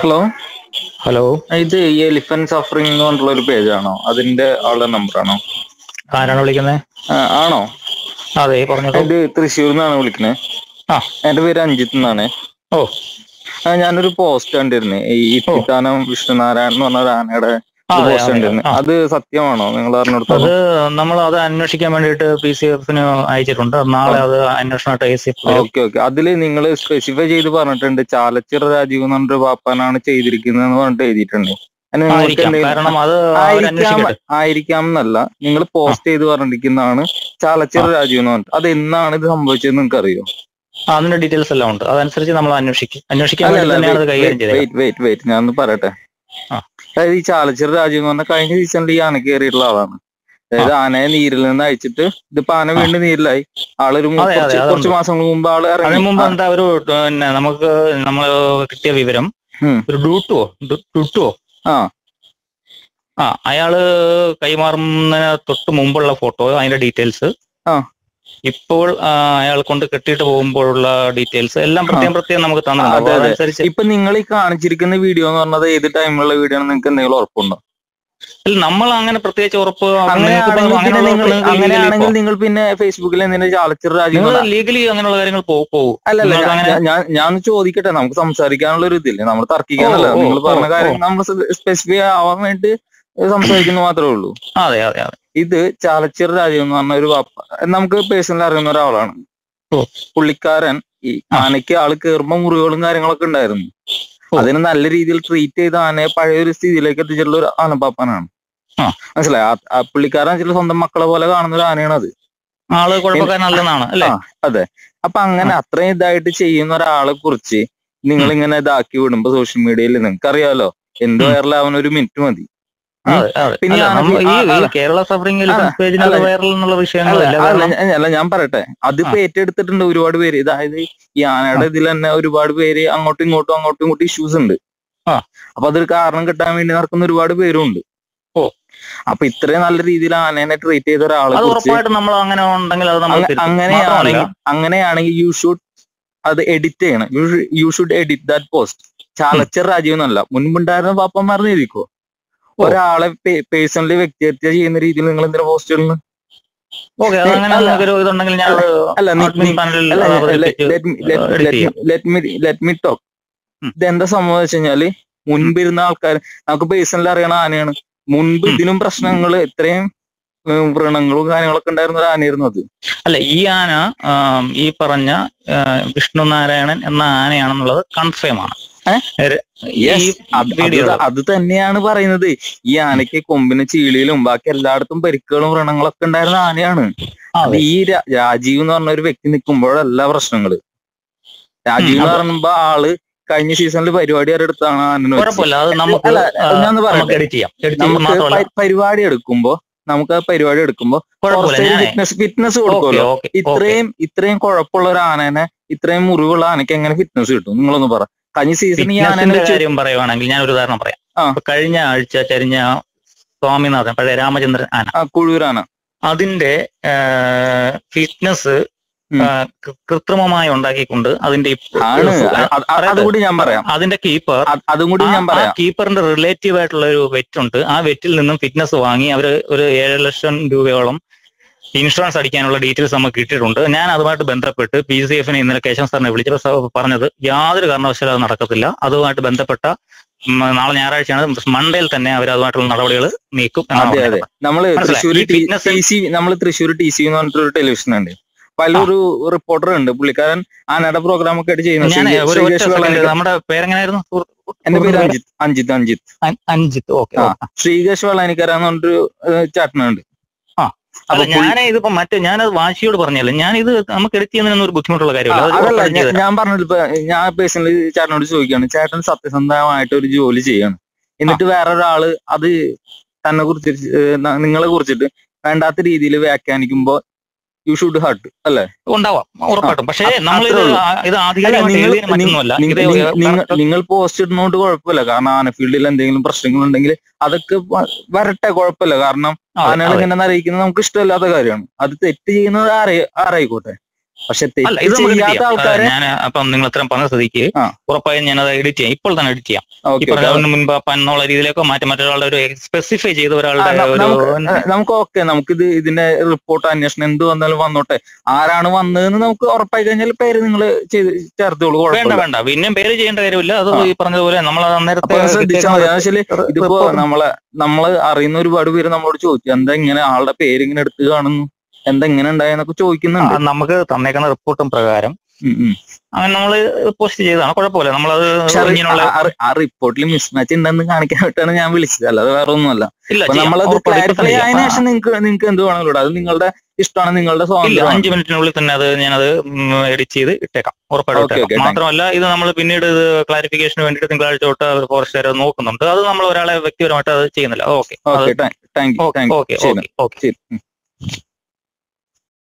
Hello, hello. ഇത് ഈ elephant suffering എന്ന് പറഞ്ഞിട്ടുള്ള ഒരു പേജാണോ? അതിന്റെ ആളുടെ നമ്പറാണോ? ആരാണ് വിളിക്കുന്നത്? ആണോ? അതെ, പറഞ്ഞോളൂ. ഇത് തൃശ്ശൂർ നിന്നാണ് വിളിക്കുന്നത്. ആ. എന്റെ പേര് അഞ്ജിത്ത് എന്നാണ്. ഓ. ഞാനൊരു പോസ്റ്റ് കണ്ടിരുന്നു, ഈ ഓ. ഇത്തിത്താനം വിഷ്ണുനാരായണൻ എന്ന് പറഞ്ഞ ഒരു ആനയുടെ ഒരു അതെ പോസ്റ്റ് അതെ അതെ. കണ്ടിരുന്നു. ആ, അത് സത്യമാണോ? നിങ്ങൾ അത് അറിഞ്ഞിടത്തോളം. നമ്മൾ അത് അന്വേഷിക്കാൻ വേണ്ടിയിട്ട് PCF അയച്ചിട്ടുണ്ട്. നാളെ അത് അന്വേഷണമായിട്ട് ACF വരും. Okay okay. അതില് നിങ്ങൾ സ്പെസിഫൈ ചെയ്ത് പറഞ്ഞിട്ടുണ്ട്, ചാലച്ചിറ രാജീവ് എന്ന് പറഞ്ഞൊരു പാപ്പാനാണ് ചെയ്തിരിക്കുന്നതെന്ന് പറഞ്ഞിട്ട് എഴുതിയിട്ടുണ്ട്. അതിന് നിങ്ങൾക്ക് ആയിരിക്കാം, എന്തെങ്കിലും കാരണം അത് ആയിരിക്കാം അവരന്വേഷിക്കട്ടെ. ആയിരിക്കാം എന്നല്ല, നിങ്ങൾ ആ, പോസ്റ്റ് ചെയ്ത് പറഞ്ഞിരിക്കുന്നതാണ് ചാലച്ചിറ ആ. രാജീവ് എന്ന് പറഞ്ഞിട്ട്. അത് എന്നാണ് ഇത് സംഭവിച്ചതെന്ന് നിങ്ങൾക്ക് അറിയോ? അതിന്റെ ഡീറ്റെയിൽസ് എല്ലാം ഉണ്ട്. അതനുസരിച്ച് നമ്മൾ അന്വേഷിക്കാൻ അല്ല വേണ്ടി അല്ല, തന്നെയാണ് അത് കൈകാര്യം ചെയ്തത്. വെയിറ്റ് ഞാനൊന്ന് പറയട്ടെ. ആ, അതായത് ഈ ചാലച്ചിറ രാജീവ് എന്ന് പറഞ്ഞാൽ കഴിഞ്ഞ സീസണിൽ ഈ ആന കയറിയിട്ടുള്ള ആളാണ്. ആ, അതായത് ആനയെ നീരിൽ നിന്ന് അയച്ചിട്ട് ഇതിപ്പോ ആന ആ. വീണ്ടും നീരിലായി. ആളൊരു അതെ അതെ, കുറച്ച് അതുണ്ട്. മാസങ്ങൾ മുമ്പ് ആള് അതിനു ഇറങ്ങി. മുമ്പ് എന്താ ഒരു നമുക്ക് നമ്മൾ കിട്ടിയ വിവരം, ഉം. ഒരു ഡുട്ടുവോ ആ അയാള് കൈമാറുന്നതിന് തൊട്ട് മുമ്പുള്ള ഫോട്ടോ, അതിന്റെ ഡീറ്റെയിൽസ്, ആ ഇപ്പോൾ അയാൾ കൊണ്ട് കെട്ടിയിട്ട് പോകുമ്പോഴുള്ള ഡീറ്റെയിൽസ് എല്ലാം ആ പ്രത്യേകം നമുക്ക് തന്നിട്ടുണ്ട്. അതെ അപ്പൊ അതെ. അതനുസരിച്ച് ഇപ്പൊ നിങ്ങൾ ഈ കാണിച്ചിരിക്കുന്ന വീഡിയോ എന്ന് പറഞ്ഞത് ഏത് ടൈമിലുള്ള വീഡിയോ ആണ്? നിങ്ങൾക്ക് എന്തെങ്കിലും ഉറപ്പുണ്ടോ? നമ്മൾ അങ്ങനെ പ്രത്യേകിച്ച് ഉറപ്പ് അങ്ങനെയാണെങ്കിൽ പിന്നെ അങ്ങനെയുള്ളവർക്ക് നിങ്ങൾ പിന്നെ ഫേസ്ബുക്കിൽ എന്തിനാ ചാലച്ചിറ രാജീവ് നിങ്ങൾ എന്ന് പറഞ്ഞാ? ലീഗലി അങ്ങനെയുള്ള കാര്യങ്ങൾ പോകും. അല്ലല്ല, നിങ്ങൾക്ക് അങ്ങനെ. ഞാൻ ചോദിക്കട്ടെ, നമുക്ക് സംസാരിക്കാനുള്ള ഒരു ഇതില്ലേ, നമ്മൾ ഓ തർക്കിക്കാനല്ല. ഓ നിങ്ങൾ ഓ പറഞ്ഞ ഓ കാര്യം നമ്മൾ സ്പെസിഫൈ ആവാൻ വേണ്ടി സംസാരിക്കുന്നു മാത്രമേ ഉള്ളൂ. അതെ അതെ അതെ. ഇത് ചാലച്ചിറ രാജീവ് എന്ന് പറഞ്ഞ ഒരു പാപ്പ, നമുക്ക് പേഴ്സണലി അറിയുന്ന ഒരാളാണ്. ഓ. പുള്ളിക്കാരൻ ഈ ആ. ആനയ്ക്ക് ആള് കയറുമ്പോ മുറിവുകളും കാര്യങ്ങളൊക്കെ ഉണ്ടായിരുന്നു. ഓ. അതിന് നല്ല രീതിയിൽ ട്രീറ്റ് ചെയ്ത് ആനയെ പഴയ ഒരു സ്ഥിതിയിലേക്ക് എത്തിച്ചിട്ടുള്ള ഒരു ആനപ്പാപ്പനാണ്. ആ. മനസ്സിലായി? ആ പുള്ളിക്കാരൻ വെച്ചിട്ട് സ്വന്തം മക്കളെ പോലെ കാണുന്ന ഒരു ആനയാണ് അത്. ആള് കുഴപ്പക്കാരനല്ലെന്നാണ് അല്ലേ? അതെ. അപ്പൊ അങ്ങനെ അത്രയും ഇതായിട്ട് ചെയ്യുന്ന ഒരാളെ കുറിച്ച് നിങ്ങൾ ഇങ്ങനെ ഇതാക്കി വിടുമ്പോ സോഷ്യൽ മീഡിയയിൽ നിങ്ങൾക്കറിയാലോ, എന്ത് വൈറലാവാൻ ഒരു മിനിറ്റ് മതി. അതെ അതെ. പിന്നെ ഈ കേരള സഫറിംഗ് എലിഫന്റ് പേജിന് അത് വൈറൽ എന്നുള്ള വിഷയങ്ങളല്ല. ഞാൻ പറയട്ടെ, അതിപ്പോ ഏറ്റെടുത്തിട്ടുണ്ട് ഒരുപാട് പേര്. അതായത് ഈ ആനയുടെ ഇതിൽ തന്നെ ഒരുപാട് പേര് അങ്ങോട്ടും ഇങ്ങോട്ടും ഇഷ്യൂസ് ഉണ്ട്. ആ. അപ്പൊ അതൊരു കാരണം കിട്ടാൻ വേണ്ടി നടക്കുന്ന ഒരുപാട് പേരും ഉണ്ട്. ഓ. അപ്പൊ ഇത്രയും നല്ല രീതിയിൽ ആനേനെ ട്രീറ്റ് ചെയ്ത ഒരാളെ അത് കുറിച്ച് ഉറപ്പായിട്ടും നമ്മൾ അങ്ങനെ ഉണ്ടെങ്കിൽ അത് നമ്മൾ തിരുത്തും. മാത്രമല്ല, അങ്ങനെയാണെങ്കിൽ യു ഷുഡ് അത് എഡിറ്റ് ചെയ്യണം. You should edit that post. Chalachira Rajeev എന്നല്ല, മുൻപുണ്ടായിരുന്ന പാപ്പന്മാർന്ന് എഴുതിക്കോ. ഒരാളെ പേഴ്സണലി വ്യക്തിഹത്യ ചെയ്യുന്ന രീതിയിൽ നിങ്ങൾ എന്തിനാ പോസ്റ്റ് ഇടുന്നത്? ഓക്കെ, അതങ്ങനെ ഒരു ഇതുണ്ടെങ്കിൽ ഞാൻ അഡ്മിൻ പാനലിൽ ലെറ്റ് മീ ടോക്ക്. ഇതെന്താ സംഭവം വെച്ച് കഴിഞ്ഞാല്, മുൻപിരുന്ന ആൾക്കാർ നമുക്ക് പേഴ്സണലി അറിയണ ആനയാണ്. മുൻപ് ഇതിനും പ്രശ്നങ്ങൾ ഇത്രയും വ്രണങ്ങളും കാര്യങ്ങളൊക്കെ ഉണ്ടായിരുന്ന ഒരു ആനയായിരുന്നു അത്. അല്ല, ഈ ആന ഈ പറഞ്ഞ വിഷ്ണു നാരായണൻ എന്ന ആനയാണെന്നുള്ളത് കൺഫേം ആണ്. അത് തന്നെയാണ് പറയുന്നത്. ഈ ആനയ്ക്ക് കൊമ്പിന് ചീളിയിലും ബാക്കി എല്ലായിടത്തും പരിക്കുകളും വ്രണങ്ങളൊക്കെ ഉണ്ടായിരുന്ന ആനയാണ്. അത് ഈ രാജീവ് എന്ന് പറഞ്ഞ ഒരു വ്യക്തി നിൽക്കുമ്പോഴല്ല പ്രശ്നങ്ങള്. രാജീവ് എന്ന് പറയുമ്പോ ആള് കഴിഞ്ഞ സീസണിൽ പരിപാടി എടുത്താണ് ആനന്. നമുക്ക് പരിപാടി എടുക്കുമ്പോ ഫിറ്റ്നസ് കൊടുക്കുമല്ലോ. ഇത്രയും കുഴപ്പമുള്ള ഒരു ആനനെ, ഇത്രയും മുറിവുള്ള ആനയ്ക്ക് എങ്ങനെ ഫിറ്റ്നസ് കിട്ടും? നിങ്ങളൊന്ന് പറ. കഴിഞ്ഞ സീസൺ ഈ ആനന്റെ കാര്യം പറയുവാണെങ്കിൽ ഞാൻ ഒരു ഉദാഹരണം പറയാം. കഴിഞ്ഞ ആഴ്ച ചരിഞ്ഞ സ്വാമിനാഥൻ, പഴയ രാമചന്ദ്രൻ ആന, കുഴൂരാന, അതിന്റെ ഫിറ്റ്നസ് കൃത്രിമമായി ഉണ്ടാക്കിക്കൊണ്ട് അതിന്റെ അതുകൂടി ഞാൻ പറയാം. അതിന്റെ കീപ്പറിന്റെ റിലേറ്റീവ് ആയിട്ടുള്ള ഒരു വെറ്റ് ഉണ്ട്. ആ വെറ്റിൽ നിന്നും ഫിറ്റ്നസ് വാങ്ങി അവര് ഒരു 7 ലക്ഷം രൂപയോളം ഇൻഷുറൻസ് അടിക്കാനുള്ള ഡീറ്റെയിൽസ് നമുക്ക് കിട്ടിയിട്ടുണ്ട്. ഞാൻ അതുമായിട്ട് ബന്ധപ്പെട്ട് PCF ഇന്നലെ കേശവൻ സാറിനെ വിളിച്ചപ്പോൾ പറഞ്ഞത് യാതൊരു കാരണവശാലും അത് നടക്കത്തില്ല. അതുമായിട്ട് ബന്ധപ്പെട്ട നാളെ ഞായറാഴ്ചയാണ്, മൺഡേയിൽ തന്നെ അവർ അതുമായിട്ടുള്ള നടപടികൾ നീക്കും. നമ്മള് തൃശ്ശൂർ TC എന്ന് പറഞ്ഞിട്ടൊരു ടെലിവിഷൻ ഉണ്ട്. പലൊരു റിപ്പോർട്ടർ ഉണ്ട്, പുള്ളിക്കാരൻ ആനയുടെ പ്രോഗ്രാം ഒക്കെ ആയിട്ട് ചെയ്യുന്നത്. നമ്മുടെ പേരെങ്ങനെയായിരുന്നു? എന്റെ പേര് അഞ്ജിത്ത്. ഓക്കെ. ശ്രീകേഷ് വെള്ളാനിക്കര എന്ന് പറഞ്ഞിട്ടൊരു ചേട്ടനുണ്ട്. അല്ല, ഞാനിതിപ്പോ ഞാനത് വാശിയോട് പറഞ്ഞല്ലോ, ഞാനിത് നമുക്ക് എഡിറ്റ് ചെയ്യുന്നതിനൊന്നും ഒരു ബുദ്ധിമുട്ടുള്ള കാര്യമില്ല. ഞാൻ പറഞ്ഞിപ്പോ ഞാൻ പേഴ്സണലി ചേട്ടനോട് ചോദിക്കുകയാണ്, ചേട്ടൻ സത്യസന്ധമായിട്ട് ഒരു ജോലി ചെയ്യാണ്, എന്നിട്ട് വേറൊരാള് അത് തന്നെ കുറിച്ച് നിങ്ങളെ കുറിച്ചിട്ട് വേണ്ടാത്ത രീതിയിൽ വ്യാഖ്യാനിക്കുമ്പോ യു ഷുഡ് ഹർട്ട് അല്ലേ? ഉണ്ടാവാം, ഉറപ്പായിട്ടും. പക്ഷേ നിങ്ങൾ പോസ്റ്റ് ഇടുന്നോണ്ട് കുഴപ്പമില്ല, കാരണം ആന ഫീൽഡിൽ എന്തെങ്കിലും പ്രശ്നങ്ങളുണ്ടെങ്കിൽ അതൊക്കെ വരട്ടെ, കുഴപ്പമില്ല. കാരണം ആനകൾ ഇങ്ങനെ അറിയിക്കുന്നത് നമുക്ക് ഇഷ്ടമല്ലാത്ത കാര്യമാണ്. അത് തെറ്റ് ചെയ്യുന്നത് ആരായിക്കോട്ടെ. പക്ഷെ അല്ല ഇത് നമുക്ക് edit ചെയ്യാത്ത ചെയ്യാം. ആൾക്കാരെ ഞാൻ അപ്പം നിങ്ങൾ ഇത്രയും പറഞ്ഞ സ്ഥിതിക്ക് ആ. ഉറപ്പായും ഞാനത് എഡിറ്റ് ചെയ്യാം, ഇപ്പോൾ തന്നെ എഡിറ്റ് ചെയ്യാം. ഈ ഓക്കെ പറഞ്ഞ മുൻപ് എന്നുള്ള രീതിയിലേക്കോ മാറ്റി മറ്റൊരാളുടെ ഒരു സ്പെസിഫൈ ചെയ്ത ഒരാളുടെ ഒരു നമുക്ക് ഓക്കെ, നമുക്കിത് ഇതിന്റെ റിപ്പോർട്ട് അന്വേഷണം എന്ത് വന്നാലും വന്നോട്ടെ. ആരാണ് വന്നതെന്ന് നമുക്ക് ഉറപ്പായി കഴിഞ്ഞാൽ പേര് നിങ്ങൾ ചേർത്തോളൂ, വേണ്ട കുഴപ്പമില്ല. വേണ്ട പിന്നെയും പേര് ചെയ്യേണ്ട കാര്യമില്ല. അത് ഈ പറഞ്ഞതുപോലെ നമ്മൾ അപ്പൊ അത് ശ്രദ്ധിച്ചാൽ മതി. എന്നുവെച്ചാല് ഇതിപ്പോ നമ്മള് അറിയുന്ന ഒരുപാട് പേര് നമ്മളോട് ചോദിച്ചു എന്താ ഇങ്ങനെ ആളുടെ പേര് ഇങ്ങനെ എടുത്ത് കാണുന്നു, എന്താ ഇങ്ങനെ ഉണ്ടായെന്നൊക്കെ ചോദിക്കുന്നുണ്ട്. നമുക്ക് തന്നേക്കുന്ന റിപ്പോർട്ടും പ്രകാരം അങ്ങനെ നമ്മള് പോസ്റ്റ് ചെയ്തതാണ്, കുഴപ്പമില്ല. നമ്മളത് ആ റിപ്പോർട്ടിൽ മിസ്മാച്ച് ഉണ്ടെന്ന് കാണിക്കാൻ വേണ്ടിയാണ് ഞാൻ വിളിച്ചത്, അല്ലാതെ വേറെ ഒന്നുമല്ല. നമ്മളത് ക്ലാരിഫൈ ആയതിനു ശേഷം നിങ്ങൾക്ക് എന്ത് വേണമെങ്കിലും അത് നിങ്ങളുടെ ഇഷ്ടമാണ്, നിങ്ങളുടെ സ്വാതന്ത്ര്യം. 5 മിനിറ്റിനുള്ളിൽ തന്നെ അത് ഞാനത് എഡിറ്റ് ചെയ്ത് ഇട്ടേക്കാം, ഉറപ്പായിട്ടും. മാത്രമല്ല ഇത് നമ്മൾ പിന്നീട് ഇത് ക്ലാരിഫിക്കേഷന് വേണ്ടിയിട്ട് തിങ്കളാഴ്ച തൊട്ട് ഫോറസ്റ്റുകാർ നോക്കുന്നുണ്ട്. അത് നമ്മൾ ഒരാളെ വ്യക്തിപരമായിട്ട് അത് ചെയ്യുന്നില്ല. Okay thank you. Okay okay okay.